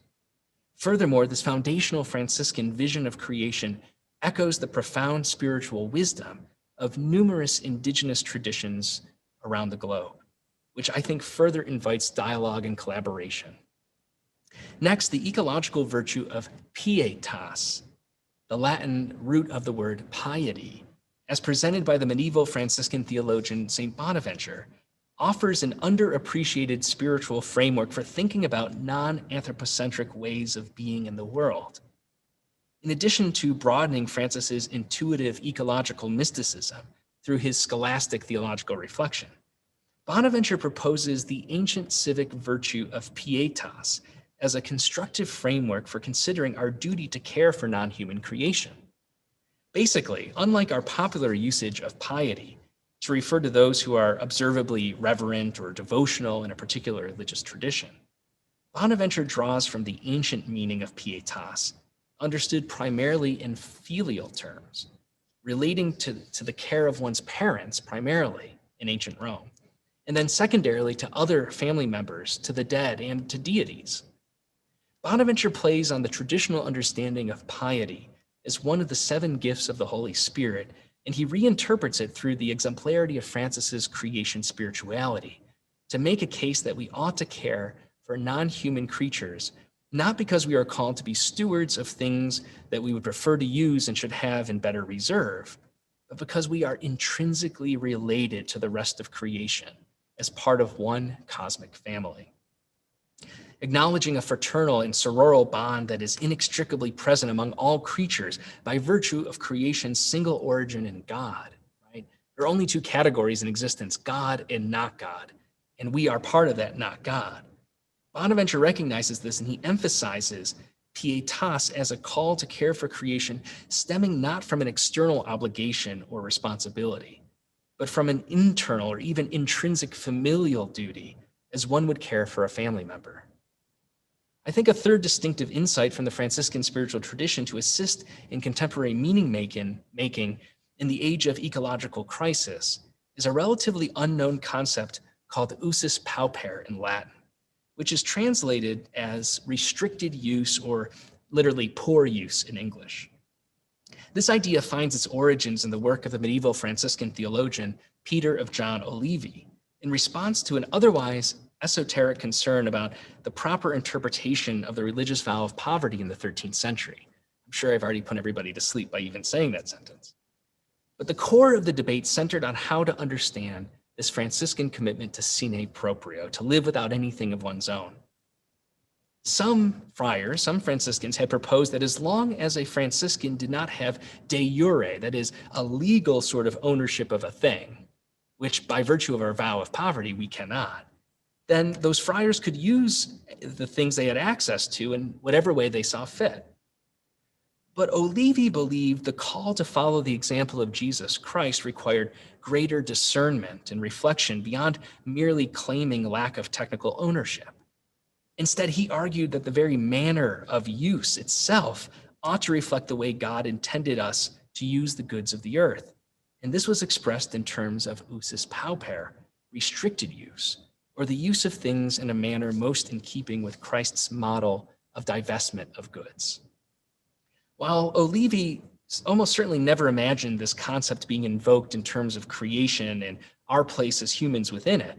Furthermore, this foundational Franciscan vision of creation echoes the profound spiritual wisdom of numerous indigenous traditions around the globe, which I think further invites dialogue and collaboration. Next, the ecological virtue of pietas, the Latin root of the word piety, as presented by the medieval Franciscan theologian St. Bonaventure, offers an underappreciated spiritual framework for thinking about non-anthropocentric ways of being in the world. In addition to broadening Francis's intuitive ecological mysticism through his scholastic theological reflection, Bonaventure proposes the ancient civic virtue of pietas as a constructive framework for considering our duty to care for non-human creation. Basically, unlike our popular usage of piety to refer to those who are observably reverent or devotional in a particular religious tradition, Bonaventure draws from the ancient meaning of pietas, understood primarily in filial terms, relating to the care of one's parents primarily in ancient Rome, and then secondarily to other family members, to the dead, and to deities. Bonaventure plays on the traditional understanding of piety as one of the 7 gifts of the Holy Spirit and he reinterprets it through the exemplarity of Francis's creation spirituality to make a case that we ought to care for non-human creatures, not because we are called to be stewards of things that we would prefer to use and should have in better reserve, but because we are intrinsically related to the rest of creation as part of one cosmic family. Acknowledging a fraternal and sororal bond that is inextricably present among all creatures by virtue of creation's single origin in God, right? There are only two categories in existence, God and not God, and we are part of that not God. Bonaventure recognizes this, and he emphasizes pietas as a call to care for creation stemming not from an external obligation or responsibility, but from an internal or even intrinsic familial duty, as one would care for a family member. I think a third distinctive insight from the Franciscan spiritual tradition to assist in contemporary meaning making in the age of ecological crisis is a relatively unknown concept called usus pauper in Latin, which is translated as restricted use or literally poor use in English. This idea finds its origins in the work of the medieval Franciscan theologian Peter of John Olivi in response to an otherwise esoteric concern about the proper interpretation of the religious vow of poverty in the 13th century. I'm sure I've already put everybody to sleep by even saying that sentence. But the core of the debate centered on how to understand this Franciscan commitment to sine proprio, to live without anything of one's own. Some friars, some Franciscans had proposed that as long as a Franciscan did not have de jure, that is, a legal sort of ownership of a thing, which by virtue of our vow of poverty we cannot, then those friars could use the things they had access to in whatever way they saw fit. But Olivi believed the call to follow the example of Jesus Christ required greater discernment and reflection beyond merely claiming lack of technical ownership. Instead, he argued that the very manner of use itself ought to reflect the way God intended us to use the goods of the earth. And this was expressed in terms of usus pauper, restricted use, or the use of things in a manner most in keeping with Christ's model of divestment of goods. While Olivi almost certainly never imagined this concept being invoked in terms of creation and our place as humans within it,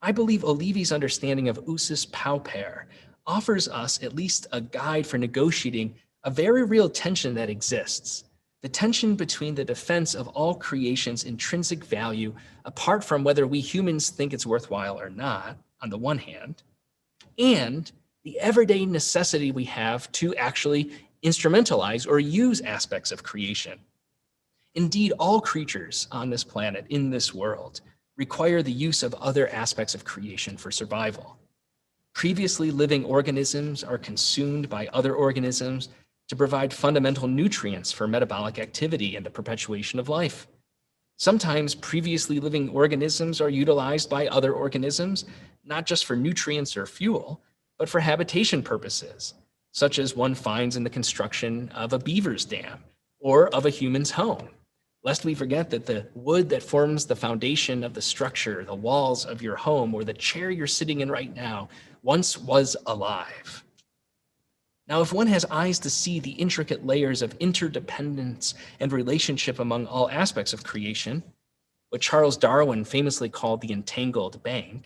I believe Olivi's understanding of usus pauper offers us at least a guide for negotiating a very real tension that exists. The tension between the defense of all creation's intrinsic value, apart from whether we humans think it's worthwhile or not, on the one hand, and the everyday necessity we have to actually instrumentalize or use aspects of creation. Indeed, all creatures on this planet, in this world, require the use of other aspects of creation for survival. Previously living organisms are consumed by other organisms to provide fundamental nutrients for metabolic activity and the perpetuation of life. Sometimes previously living organisms are utilized by other organisms, not just for nutrients or fuel, but for habitation purposes, such as one finds in the construction of a beaver's dam or of a human's home. Lest we forget that the wood that forms the foundation of the structure, the walls of your home, or the chair you're sitting in right now, once was alive. Now, if one has eyes to see the intricate layers of interdependence and relationship among all aspects of creation, what Charles Darwin famously called the entangled bank,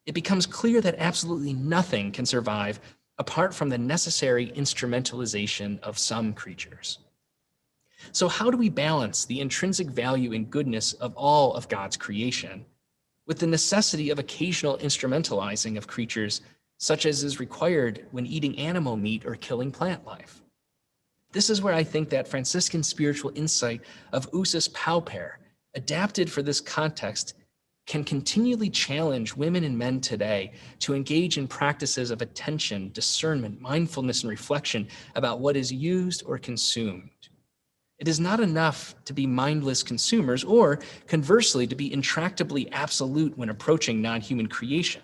it becomes clear that absolutely nothing can survive apart from the necessary instrumentalization of some creatures. So how do we balance the intrinsic value and goodness of all of God's creation with the necessity of occasional instrumentalizing of creatures such as is required when eating animal meat or killing plant life? This is where I think that Franciscan spiritual insight of usus pauper, adapted for this context, can continually challenge women and men today to engage in practices of attention, discernment, mindfulness, and reflection about what is used or consumed. It is not enough to be mindless consumers or, conversely, to be intractably absolute when approaching non-human creation.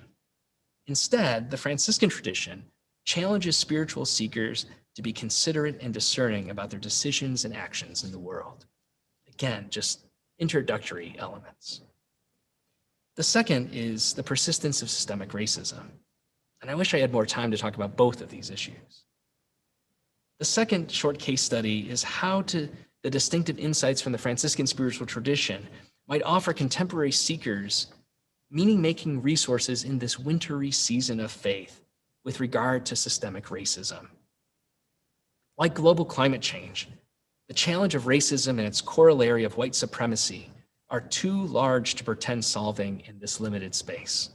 Instead, the Franciscan tradition challenges spiritual seekers to be considerate and discerning about their decisions and actions in the world. Again, just introductory elements. The second is the persistence of systemic racism. And I wish I had more time to talk about both of these issues. The second short case study is how to the distinctive insights from the Franciscan spiritual tradition might offer contemporary seekers meaning-making resources in this wintry season of faith with regard to systemic racism. Like global climate change, the challenge of racism and its corollary of white supremacy are too large to pretend solving in this limited space.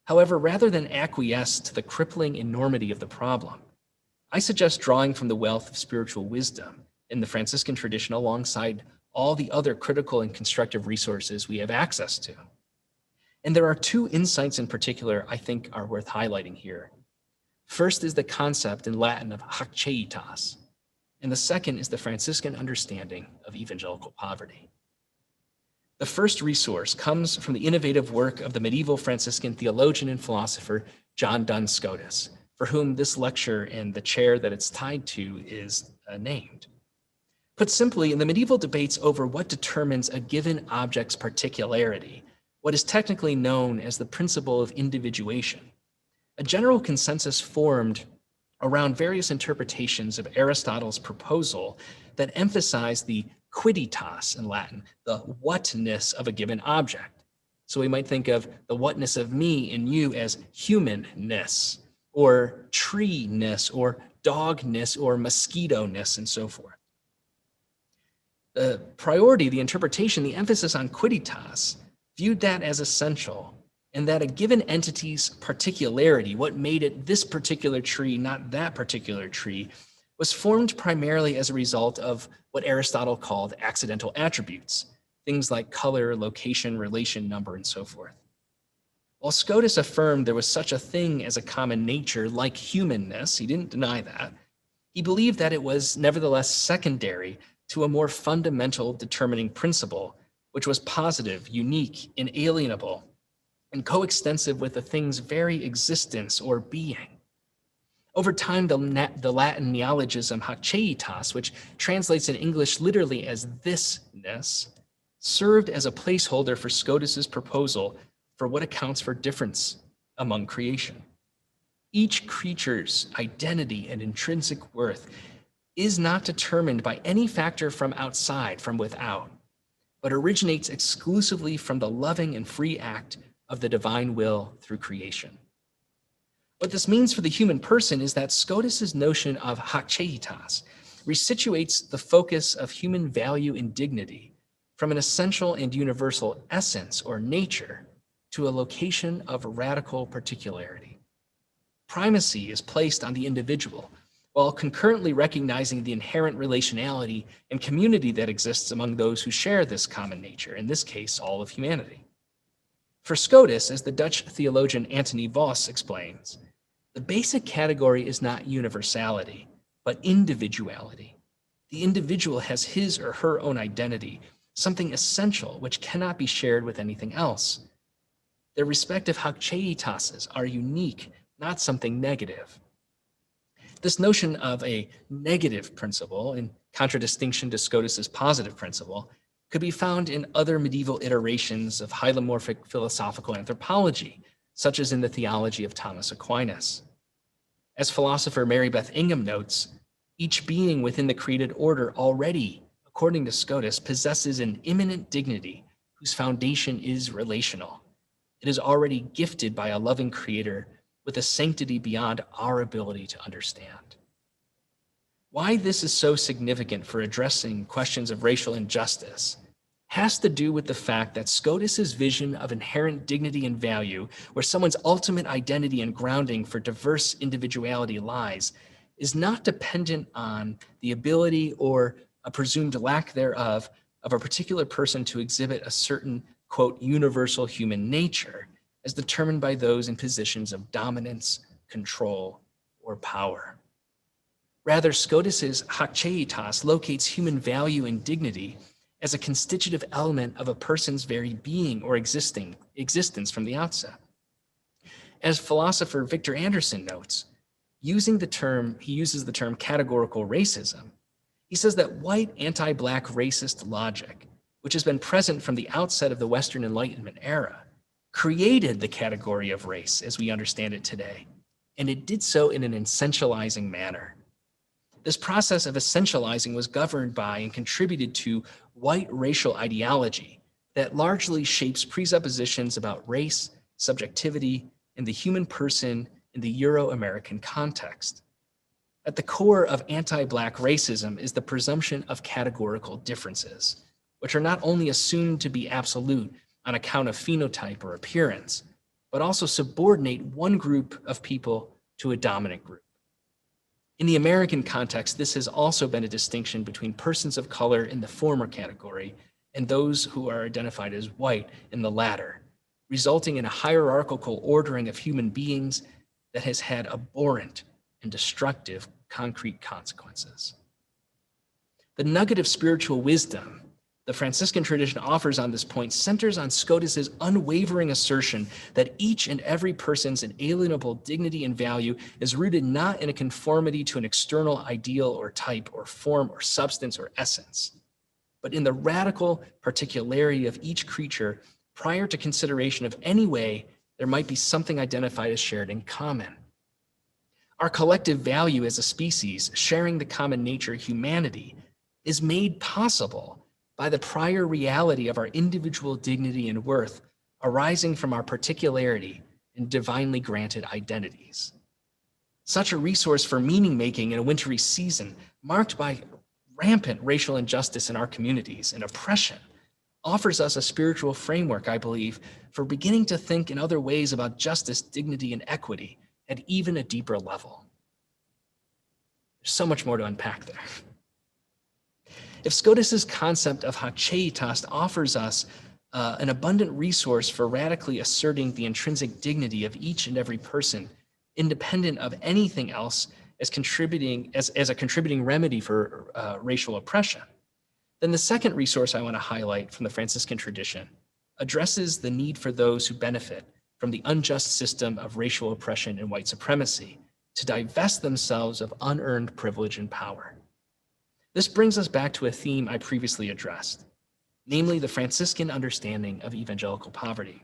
However, rather than acquiesce to the crippling enormity of the problem, I suggest drawing from the wealth of spiritual wisdom in the Franciscan tradition alongside all the other critical and constructive resources we have access to. And there are two insights in particular I think are worth highlighting here. First is the concept in Latin of hac and the second is the Franciscan understanding of evangelical poverty. The first resource comes from the innovative work of the medieval Franciscan theologian and philosopher John Duns Scotus, for whom this lecture and the chair that it's tied to is named. Put simply, in the medieval debates over what determines a given object's particularity, what is technically known as the principle of individuation, a general consensus formed around various interpretations of Aristotle's proposal that emphasize the quidditas in Latin, the whatness of a given object. So we might think of the whatness of me and you as humanness, or tree-ness, or dogness, or mosquito-ness, and so forth. The priority, the interpretation, the emphasis on quidditas viewed that as essential, and that a given entity's particularity, what made it this particular tree, not that particular tree, was formed primarily as a result of what Aristotle called accidental attributes, things like color, location, relation, number, and so forth. While Scotus affirmed there was such a thing as a common nature like humanness, he didn't deny that, he believed that it was nevertheless secondary to a more fundamental determining principle, which was positive, unique, inalienable, and coextensive with the thing's very existence or being. Over time, the Latin neologism hac, which translates in English literally as thisness, served as a placeholder for Scotus's proposal for what accounts for difference among creation. Each creature's identity and intrinsic worth is not determined by any factor from outside, from without, but originates exclusively from the loving and free act of the divine will through creation. What this means for the human person is that Scotus's notion of hac resituates the focus of human value and dignity from an essential and universal essence or nature to a location of radical particularity. Primacy is placed on the individual, while concurrently recognizing the inherent relationality and community that exists among those who share this common nature, in this case, all of humanity. For Scotus, as the Dutch theologian Antony Vos explains, the basic category is not universality, but individuality. The individual has his or her own identity, something essential which cannot be shared with anything else. Their respective hac are unique, not something negative. This notion of a negative principle, in contradistinction to Scotus's positive principle, could be found in other medieval iterations of hylomorphic philosophical anthropology, such as in the theology of Thomas Aquinas. As philosopher Mary Beth Ingham notes, each being within the created order already, according to Scotus, possesses an immanent dignity whose foundation is relational. It is already gifted by a loving creator with a sanctity beyond our ability to understand. Why this is so significant for addressing questions of racial injustice has to do with the fact that Scotus's vision of inherent dignity and value, where someone's ultimate identity and grounding for diverse individuality lies, is not dependent on the ability or a presumed lack thereof of a particular person to exhibit a certain, quote, universal human nature, as determined by those in positions of dominance, control, or power. Rather, Scotus's hac locates human value and dignity as a constitutive element of a person's very being or existence from the outset. As philosopher Victor Anderson notes, he uses the term categorical racism. He says that white anti-Black racist logic, which has been present from the outset of the Western Enlightenment era, created the category of race as we understand it today, and it did so in an essentializing manner. This process of essentializing was governed by and contributed to white racial ideology that largely shapes presuppositions about race, subjectivity, and the human person in the Euro-American context. At the core of anti-Black racism is the presumption of categorical differences, which are not only assumed to be absolute on account of phenotype or appearance, but also subordinate one group of people to a dominant group. In the American context, this has also been a distinction between persons of color in the former category and those who are identified as white in the latter, resulting in a hierarchical ordering of human beings that has had abhorrent and destructive concrete consequences. The nugget of spiritual wisdom the Franciscan tradition offers on this point centers on Scotus's unwavering assertion that each and every person's inalienable dignity and value is rooted not in a conformity to an external ideal or type or form or substance or essence, but in the radical particularity of each creature prior to consideration of any way there might be something identified as shared in common. Our collective value as a species, sharing the common nature, humanity, is made possible by the prior reality of our individual dignity and worth arising from our particularity and divinely granted identities. Such a resource for meaning-making in a wintry season marked by rampant racial injustice in our communities and oppression offers us a spiritual framework, I believe, for beginning to think in other ways about justice, dignity, and equity at even a deeper level. There's so much more to unpack there. If Scotus's concept of haçeitas offers us an abundant resource for radically asserting the intrinsic dignity of each and every person, independent of anything else as a contributing remedy for racial oppression, then the second resource I want to highlight from the Franciscan tradition addresses the need for those who benefit from the unjust system of racial oppression and white supremacy to divest themselves of unearned privilege and power. This brings us back to a theme I previously addressed, namely the Franciscan understanding of evangelical poverty.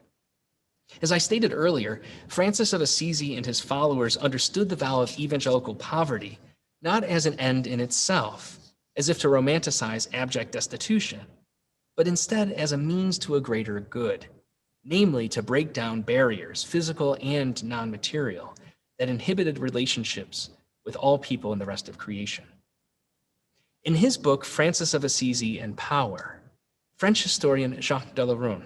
As I stated earlier, Francis of Assisi and his followers understood the vow of evangelical poverty not as an end in itself, as if to romanticize abject destitution, but instead as a means to a greater good, namely to break down barriers, physical and non-material, that inhibited relationships with all people in the rest of creation. In his book, Francis of Assisi and Power, French historian Jacques Delarue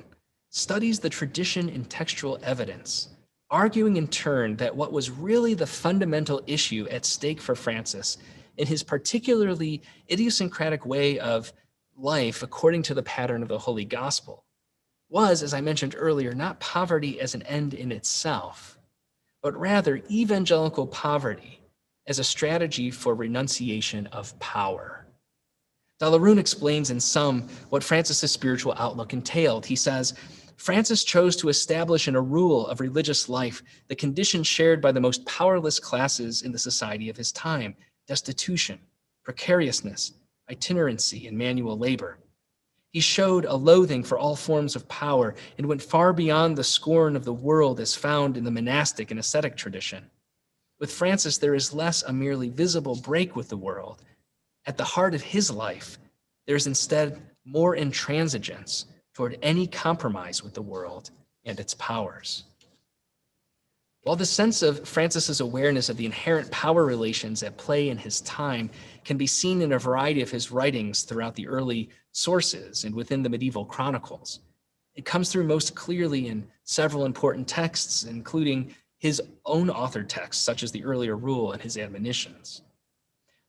studies the tradition in textual evidence, arguing in turn that what was really the fundamental issue at stake for Francis in his particularly idiosyncratic way of life according to the pattern of the Holy Gospel was, as I mentioned earlier, not poverty as an end in itself, but rather evangelical poverty as a strategy for renunciation of power. Delarue explains in sum what Francis's spiritual outlook entailed. He says, Francis chose to establish in a rule of religious life the conditions shared by the most powerless classes in the society of his time: destitution, precariousness, itinerancy, and manual labor. He showed a loathing for all forms of power and went far beyond the scorn of the world as found in the monastic and ascetic tradition. With Francis, there is less a merely visible break with the world. At the heart of his life, there's instead more intransigence toward any compromise with the world and its powers. While the sense of Francis's awareness of the inherent power relations at play in his time can be seen in a variety of his writings throughout the early sources and within the medieval chronicles, it comes through most clearly in several important texts, including his own authored texts, such as the earlier rule and his admonitions.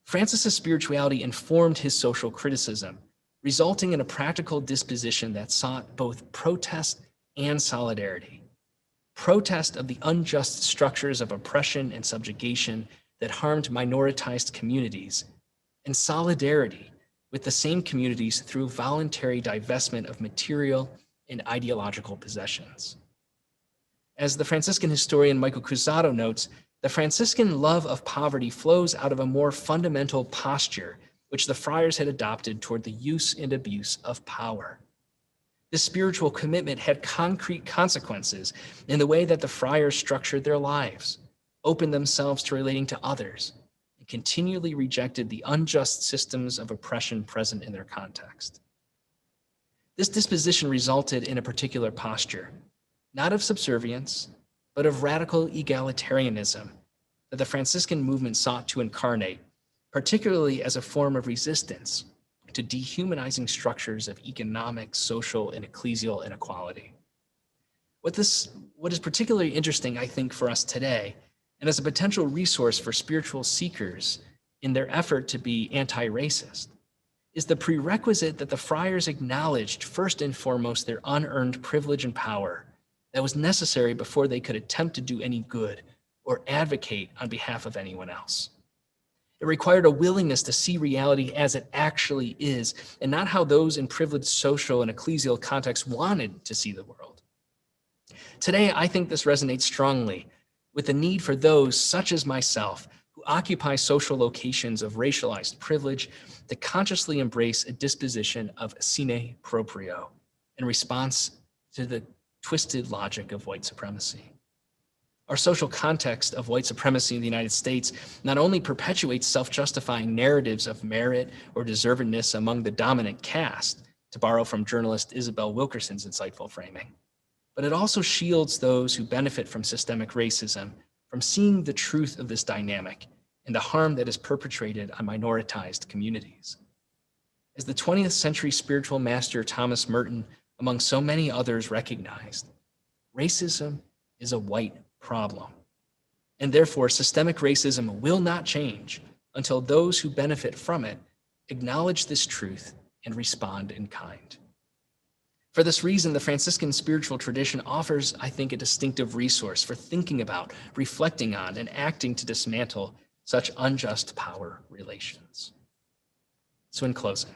Francis's spirituality informed his social criticism, resulting in a practical disposition that sought both protest and solidarity. Protest of the unjust structures of oppression and subjugation that harmed minoritized communities, and solidarity with the same communities through voluntary divestment of material and ideological possessions. As the Franciscan historian Michael Cruzado notes, the Franciscan love of poverty flows out of a more fundamental posture which the friars had adopted toward the use and abuse of power. This spiritual commitment had concrete consequences in the way that the friars structured their lives, opened themselves to relating to others, and continually rejected the unjust systems of oppression present in their context. This disposition resulted in a particular posture, not of subservience, but of radical egalitarianism that the Franciscan movement sought to incarnate, particularly as a form of resistance to dehumanizing structures of economic, social, and ecclesial inequality. What is particularly interesting, I think, for us today, and as a potential resource for spiritual seekers in their effort to be anti-racist, is the prerequisite that the friars acknowledged first and foremost their unearned privilege and power that was necessary before they could attempt to do any good or advocate on behalf of anyone else. It required a willingness to see reality as it actually is, and not how those in privileged social and ecclesial contexts wanted to see the world. Today, I think this resonates strongly with the need for those, such as myself, who occupy social locations of racialized privilege, to consciously embrace a disposition of sine proprio in response to the twisted logic of white supremacy. Our social context of white supremacy in the United States not only perpetuates self-justifying narratives of merit or deservedness among the dominant caste, to borrow from journalist Isabel Wilkerson's insightful framing, but it also shields those who benefit from systemic racism from seeing the truth of this dynamic and the harm that is perpetrated on minoritized communities. As the 20th century spiritual master Thomas Merton, among so many others, recognized, racism is a white problem, and therefore systemic racism will not change until those who benefit from it acknowledge this truth and respond in kind. For this reason, the Franciscan spiritual tradition offers, I think, a distinctive resource for thinking about, reflecting on, and acting to dismantle such unjust power relations. So in closing,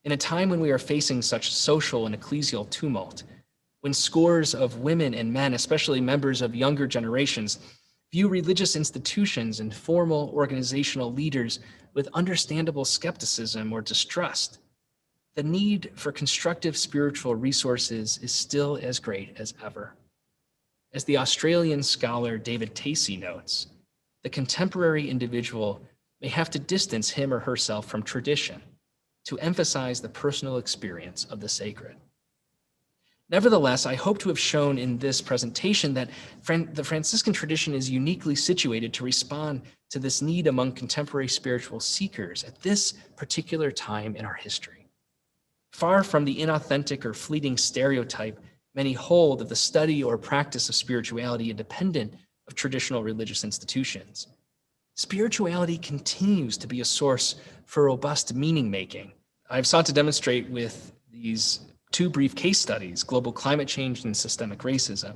in a time when we are facing such social and ecclesial tumult, when scores of women and men, especially members of younger generations, view religious institutions and formal organizational leaders with understandable skepticism or distrust, the need for constructive spiritual resources is still as great as ever. As the Australian scholar David Tacey notes, the contemporary individual may have to distance him or herself from tradition to emphasize the personal experience of the sacred. Nevertheless, I hope to have shown in this presentation that the Franciscan tradition is uniquely situated to respond to this need among contemporary spiritual seekers at this particular time in our history. Far from the inauthentic or fleeting stereotype many hold of the study or practice of spirituality independent of traditional religious institutions, spirituality continues to be a source for robust meaning-making. I've sought to demonstrate with these two brief case studies, global climate change and systemic racism,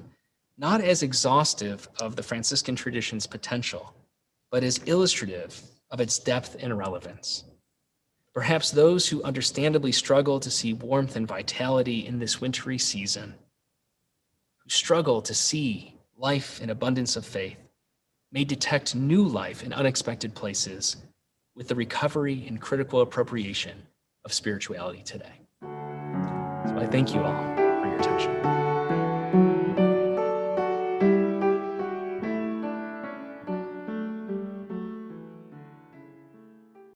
not as exhaustive of the Franciscan tradition's potential, but as illustrative of its depth and relevance. Perhaps those who understandably struggle to see warmth and vitality in this wintry season, who struggle to see life and abundance of faith, may detect new life in unexpected places with the recovery and critical appropriation of spirituality today. So I thank you all for your attention.